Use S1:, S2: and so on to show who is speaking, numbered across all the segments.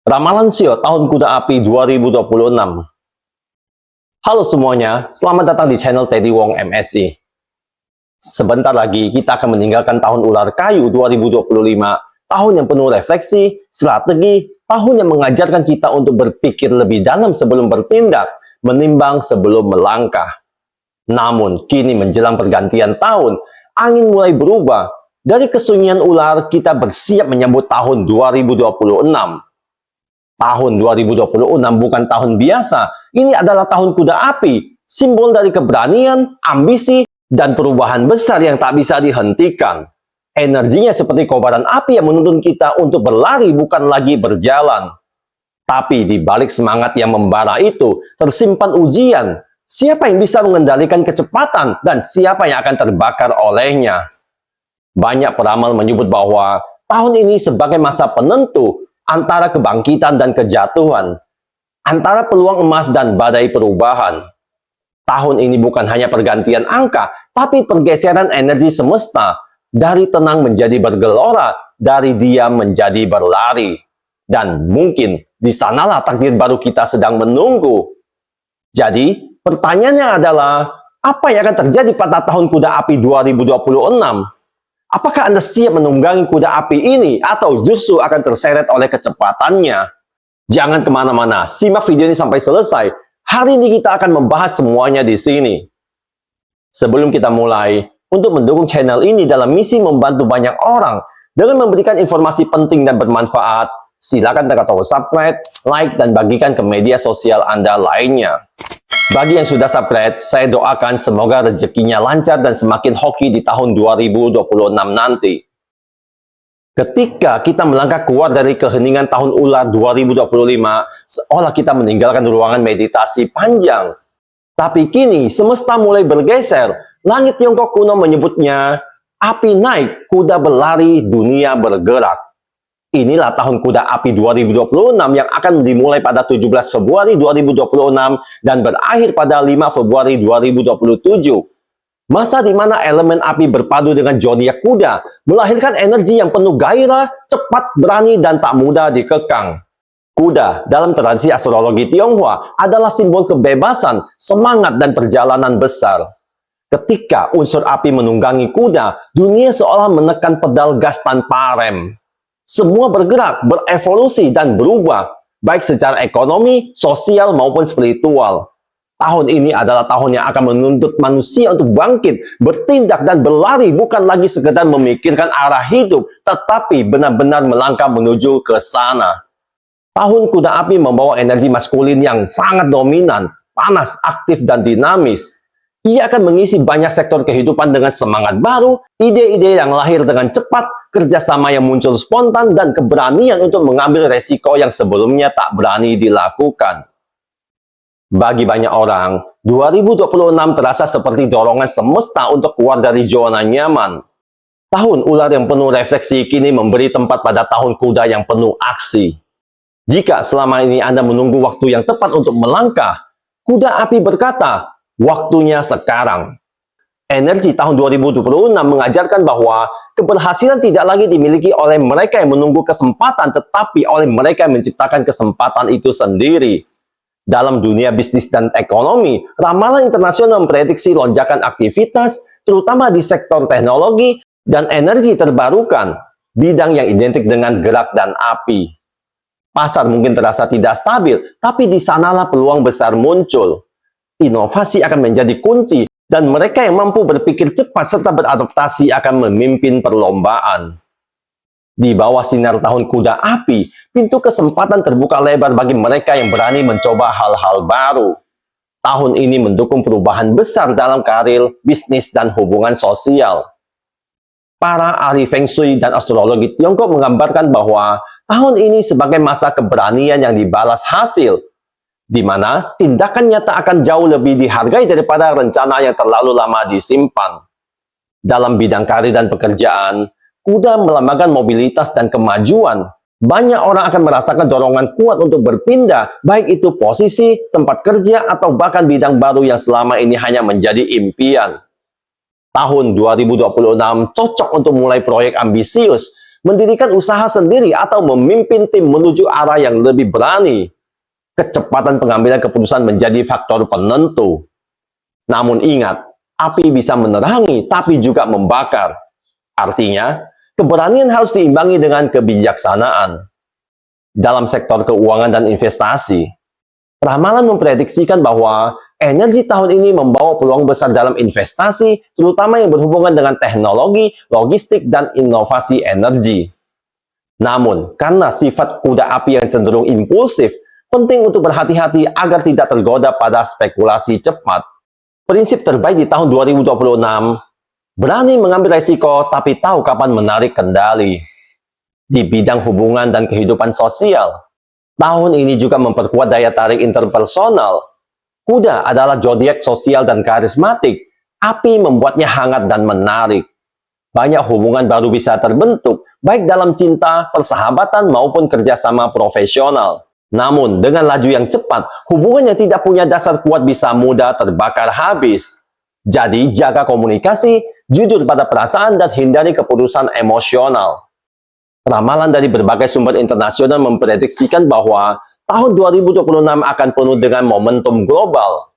S1: Ramalan Sio tahun kuda api 2026. Halo semuanya, selamat datang di channel Teddy Wong MSI. Sebentar lagi kita akan meninggalkan tahun ular kayu 2025, tahun yang penuh refleksi, strategi, tahun yang mengajarkan kita untuk berpikir lebih dalam sebelum bertindak, menimbang sebelum melangkah. Namun, kini menjelang pergantian tahun, angin mulai berubah. Dari kesunyian ular, kita bersiap menyambut tahun 2026. Tahun 2026 bukan tahun biasa, ini adalah tahun kuda api, simbol dari keberanian, ambisi, dan perubahan besar yang tak bisa dihentikan. Energinya seperti kobaran api yang menuntun kita untuk berlari bukan lagi berjalan. Tapi di balik semangat yang membara itu, tersimpan ujian. Siapa yang bisa mengendalikan kecepatan dan siapa yang akan terbakar olehnya? Banyak peramal menyebut bahwa tahun ini sebagai masa penentu antara kebangkitan dan kejatuhan, antara peluang emas dan badai perubahan. Tahun ini bukan hanya pergantian angka, tapi pergeseran energi semesta, dari tenang menjadi bergelora, dari diam menjadi berlari. Dan mungkin di sanalah takdir baru kita sedang menunggu. Jadi, pertanyaannya adalah, apa yang akan terjadi pada tahun kuda api 2026? Apakah Anda siap menunggangi kuda api ini atau justru akan terseret oleh kecepatannya? Jangan kemana-mana, simak video ini sampai selesai. Hari ini kita akan membahas semuanya di sini. Sebelum kita mulai, untuk mendukung channel ini dalam misi membantu banyak orang dengan memberikan informasi penting dan bermanfaat, silakan tekan tombol subscribe, like, dan bagikan ke media sosial Anda lainnya. Bagi yang sudah subscribe, saya doakan semoga rezekinya lancar dan semakin hoki di tahun 2026 nanti. Ketika kita melangkah keluar dari keheningan tahun ular 2025, seolah kita meninggalkan ruangan meditasi panjang. Tapi kini, semesta mulai bergeser. Langit Tiongkok kuno menyebutnya, api naik, kuda berlari, dunia bergerak. Inilah tahun kuda api 2026 yang akan dimulai pada 17 Februari 2026 dan berakhir pada 5 Februari 2027. Masa di mana elemen api berpadu dengan zodiak kuda melahirkan energi yang penuh gairah, cepat, berani, dan tak mudah dikekang. Kuda dalam tradisi astrologi Tionghoa adalah simbol kebebasan, semangat, dan perjalanan besar. Ketika unsur api menunggangi kuda, dunia seolah menekan pedal gas tanpa rem. Semua bergerak, berevolusi, dan berubah, baik secara ekonomi, sosial, maupun spiritual. Tahun ini adalah tahun yang akan menuntut manusia untuk bangkit, bertindak, dan berlari bukan lagi sekedar memikirkan arah hidup, tetapi benar-benar melangkah menuju ke sana. Tahun kuda api membawa energi maskulin yang sangat dominan, panas, aktif, dan dinamis. Ia akan mengisi banyak sektor kehidupan dengan semangat baru, ide-ide yang lahir dengan cepat, kerjasama yang muncul spontan, dan keberanian untuk mengambil resiko yang sebelumnya tak berani dilakukan. Bagi banyak orang, 2026 terasa seperti dorongan semesta untuk keluar dari zona nyaman. Tahun ular yang penuh refleksi kini memberi tempat pada tahun kuda yang penuh aksi. Jika selama ini Anda menunggu waktu yang tepat untuk melangkah, kuda api berkata, waktunya sekarang. Energi tahun 2026 mengajarkan bahwa keberhasilan tidak lagi dimiliki oleh mereka yang menunggu kesempatan, tetapi oleh mereka yang menciptakan kesempatan itu sendiri. Dalam dunia bisnis dan ekonomi, ramalan internasional memprediksi lonjakan aktivitas, terutama di sektor teknologi dan energi terbarukan, bidang yang identik dengan gerak dan api. Pasar mungkin terasa tidak stabil, tapi di sanalah peluang besar muncul. Inovasi akan menjadi kunci, dan mereka yang mampu berpikir cepat serta beradaptasi akan memimpin perlombaan. Di bawah sinar tahun kuda api, pintu kesempatan terbuka lebar bagi mereka yang berani mencoba hal-hal baru. Tahun ini mendukung perubahan besar dalam karir, bisnis, dan hubungan sosial. Para ahli Feng Shui dan astrologi Tiongkok menggambarkan bahwa tahun ini sebagai masa keberanian yang dibalas hasil, di mana tindakan nyata akan jauh lebih dihargai daripada rencana yang terlalu lama disimpan. Dalam bidang karir dan pekerjaan, kuda melambangkan mobilitas dan kemajuan. Banyak orang akan merasakan dorongan kuat untuk berpindah, baik itu posisi, tempat kerja, atau bahkan bidang baru yang selama ini hanya menjadi impian. Tahun 2026 cocok untuk mulai proyek ambisius, mendirikan usaha sendiri atau memimpin tim menuju arah yang lebih berani. Kecepatan pengambilan keputusan menjadi faktor penentu. Namun ingat, api bisa menerangi tapi juga membakar. Artinya, keberanian harus diimbangi dengan kebijaksanaan. Dalam sektor keuangan dan investasi, ramalan memprediksikan bahwa energi tahun ini membawa peluang besar dalam investasi, terutama yang berhubungan dengan teknologi, logistik, dan inovasi energi. Namun, karena sifat kuda api yang cenderung impulsif, penting untuk berhati-hati agar tidak tergoda pada spekulasi cepat. Prinsip terbaik di tahun 2026, berani mengambil resiko tapi tahu kapan menarik kendali. Di bidang hubungan dan kehidupan sosial, tahun ini juga memperkuat daya tarik interpersonal. Kuda adalah zodiak sosial dan karismatik. Api membuatnya hangat dan menarik. Banyak hubungan baru bisa terbentuk, baik dalam cinta, persahabatan, maupun kerjasama profesional. Namun, dengan laju yang cepat, hubungan yang tidak punya dasar kuat bisa mudah terbakar habis. Jadi, jaga komunikasi, jujur pada perasaan, dan hindari keputusan emosional. Ramalan dari berbagai sumber internasional memprediksikan bahwa tahun 2026 akan penuh dengan momentum global.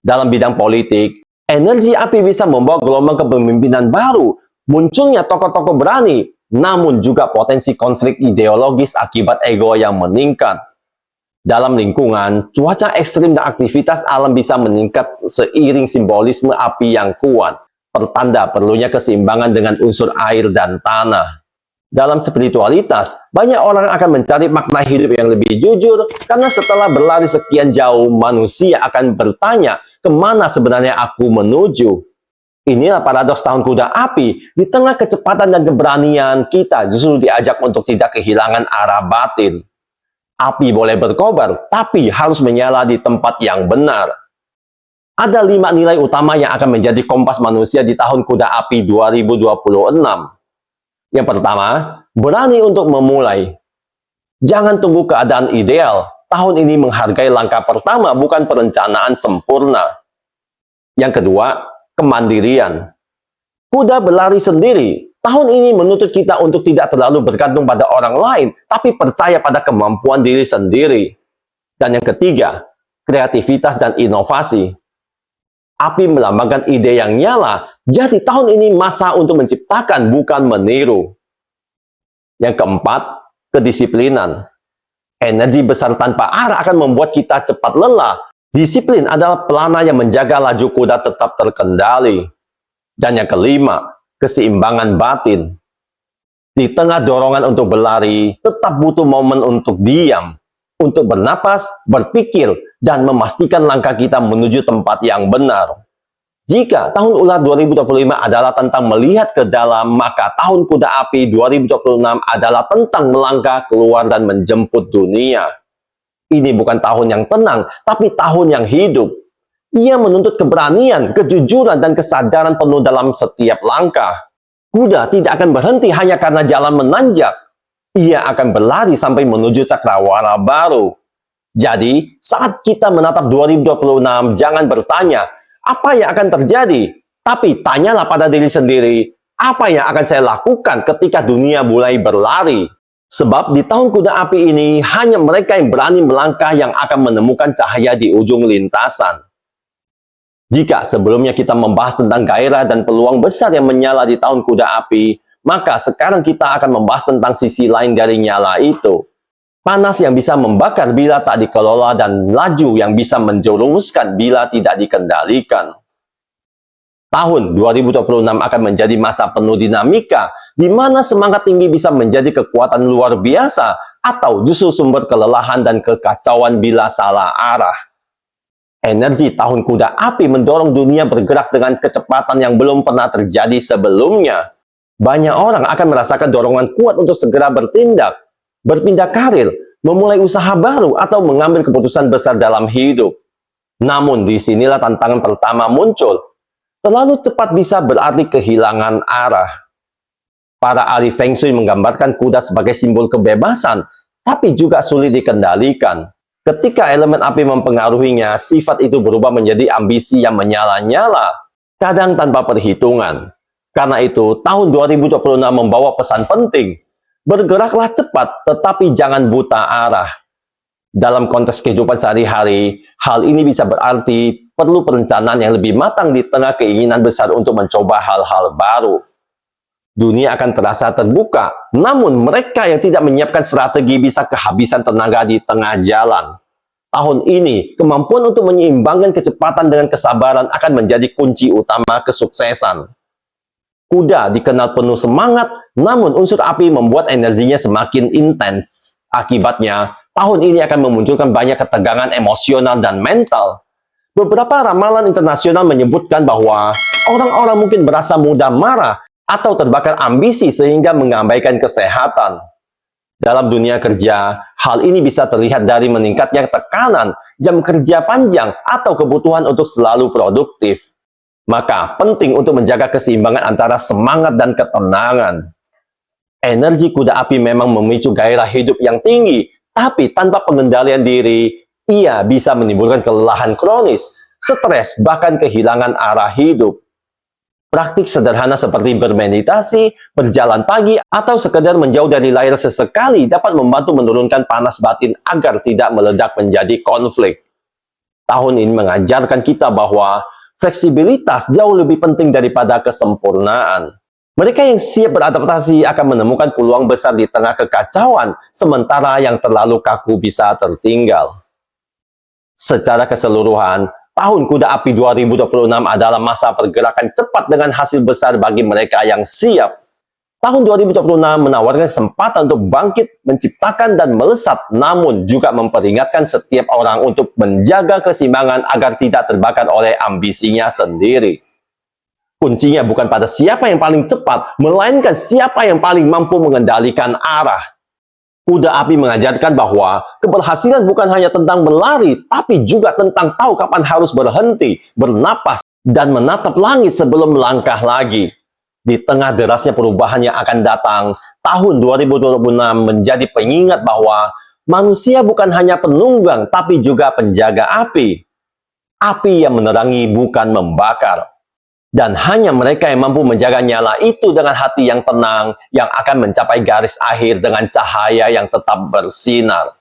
S1: Dalam bidang politik, energi api bisa membawa gelombang kepemimpinan baru, munculnya tokoh-tokoh berani, namun juga potensi konflik ideologis akibat ego yang meningkat. Dalam lingkungan, cuaca ekstrim dan aktivitas alam bisa meningkat seiring simbolisme api yang kuat, pertanda perlunya keseimbangan dengan unsur air dan tanah. Dalam spiritualitas, banyak orang akan mencari makna hidup yang lebih jujur karena setelah berlari sekian jauh, manusia akan bertanya, kemana sebenarnya aku menuju? Inilah paradoks tahun kuda api. Di tengah kecepatan dan keberanian, kita justru diajak untuk tidak kehilangan arah batin. Api boleh berkobar, tapi harus menyala di tempat yang benar. Ada 5 nilai utama yang akan menjadi kompas manusia di tahun kuda api 2026. Yang pertama, berani untuk memulai. Jangan tunggu keadaan ideal. Tahun ini menghargai langkah pertama, bukan perencanaan sempurna. Yang kedua, kemandirian. Kuda berlari sendiri. Tahun ini menuntut kita untuk tidak terlalu bergantung pada orang lain, tapi percaya pada kemampuan diri sendiri. Dan yang ketiga, kreativitas dan inovasi. Api melambangkan ide yang nyala, jadi tahun ini masa untuk menciptakan, bukan meniru. Yang keempat, kedisiplinan. Energi besar tanpa arah akan membuat kita cepat lelah. Disiplin adalah pelana yang menjaga laju kuda tetap terkendali. Dan yang kelima, keseimbangan batin. Di tengah dorongan untuk berlari, tetap butuh momen untuk diam, untuk bernapas, berpikir, dan memastikan langkah kita menuju tempat yang benar. Jika tahun ular 2025 adalah tentang melihat ke dalam, maka tahun kuda api 2026 adalah tentang melangkah keluar dan menjemput dunia. Ini bukan tahun yang tenang, tapi tahun yang hidup. Ia menuntut keberanian, kejujuran, dan kesadaran penuh dalam setiap langkah. Kuda tidak akan berhenti hanya karena jalan menanjak. Ia akan berlari sampai menuju cakrawala baru. Jadi, saat kita menatap 2026, jangan bertanya, apa yang akan terjadi? Tapi tanyalah pada diri sendiri, apa yang akan saya lakukan ketika dunia mulai berlari? Sebab di tahun kuda api ini, hanya mereka yang berani melangkah yang akan menemukan cahaya di ujung lintasan. Jika sebelumnya kita membahas tentang gairah dan peluang besar yang menyala di tahun kuda api, maka sekarang kita akan membahas tentang sisi lain dari nyala itu. Panas yang bisa membakar bila tak dikelola dan laju yang bisa menjerumuskan bila tidak dikendalikan. Tahun 2026 akan menjadi masa penuh dinamika, di mana semangat tinggi bisa menjadi kekuatan luar biasa, atau justru sumber kelelahan dan kekacauan bila salah arah. Energi tahun kuda api mendorong dunia bergerak dengan kecepatan yang belum pernah terjadi sebelumnya. Banyak orang akan merasakan dorongan kuat untuk segera bertindak, berpindah karir, memulai usaha baru, atau mengambil keputusan besar dalam hidup. Namun, disinilah tantangan pertama muncul. Terlalu cepat bisa berarti kehilangan arah. Para ahli Feng Shui menggambarkan kuda sebagai simbol kebebasan, tapi juga sulit dikendalikan. Ketika elemen api mempengaruhinya, sifat itu berubah menjadi ambisi yang menyala-nyala, kadang tanpa perhitungan. Karena itu, tahun 2026 membawa pesan penting. Bergeraklah cepat, tetapi jangan buta arah. Dalam konteks kehidupan sehari-hari, hal ini bisa berarti perlu perencanaan yang lebih matang di tengah keinginan besar untuk mencoba hal-hal baru. Dunia akan terasa terbuka, namun mereka yang tidak menyiapkan strategi bisa kehabisan tenaga di tengah jalan. Tahun ini, kemampuan untuk menyeimbangkan kecepatan dengan kesabaran akan menjadi kunci utama kesuksesan. Kuda dikenal penuh semangat, namun unsur api membuat energinya semakin intens. Akibatnya, tahun ini akan memunculkan banyak ketegangan emosional dan mental. Beberapa ramalan internasional menyebutkan bahwa orang-orang mungkin merasa mudah marah atau terbakar ambisi sehingga mengabaikan kesehatan. Dalam dunia kerja, hal ini bisa terlihat dari meningkatnya tekanan, jam kerja panjang, atau kebutuhan untuk selalu produktif. Maka, penting untuk menjaga keseimbangan antara semangat dan ketenangan. Energi kuda api memang memicu gairah hidup yang tinggi, tapi tanpa pengendalian diri, ia bisa menimbulkan kelelahan kronis, stres, bahkan kehilangan arah hidup. Praktik sederhana seperti bermeditasi, berjalan pagi, atau sekedar menjauh dari layar sesekali dapat membantu menurunkan panas batin agar tidak meledak menjadi konflik. Tahun ini mengajarkan kita bahwa fleksibilitas jauh lebih penting daripada kesempurnaan. Mereka yang siap beradaptasi akan menemukan peluang besar di tengah kekacauan, sementara yang terlalu kaku bisa tertinggal. Secara keseluruhan, tahun kuda api 2026 adalah masa pergerakan cepat dengan hasil besar bagi mereka yang siap. Tahun 2026 menawarkan kesempatan untuk bangkit, menciptakan, dan melesat, namun juga memperingatkan setiap orang untuk menjaga keseimbangan agar tidak terbakar oleh ambisinya sendiri. Kuncinya bukan pada siapa yang paling cepat, melainkan siapa yang paling mampu mengendalikan arah. Kuda api mengajarkan bahwa keberhasilan bukan hanya tentang berlari, tapi juga tentang tahu kapan harus berhenti, bernapas, dan menatap langit sebelum melangkah lagi. Di tengah derasnya perubahan yang akan datang, tahun 2026 menjadi pengingat bahwa manusia bukan hanya penunggang, tapi juga penjaga api. Api yang menerangi bukan membakar. Dan hanya mereka yang mampu menjaga nyala itu dengan hati yang tenang, yang akan mencapai garis akhir dengan cahaya yang tetap bersinar.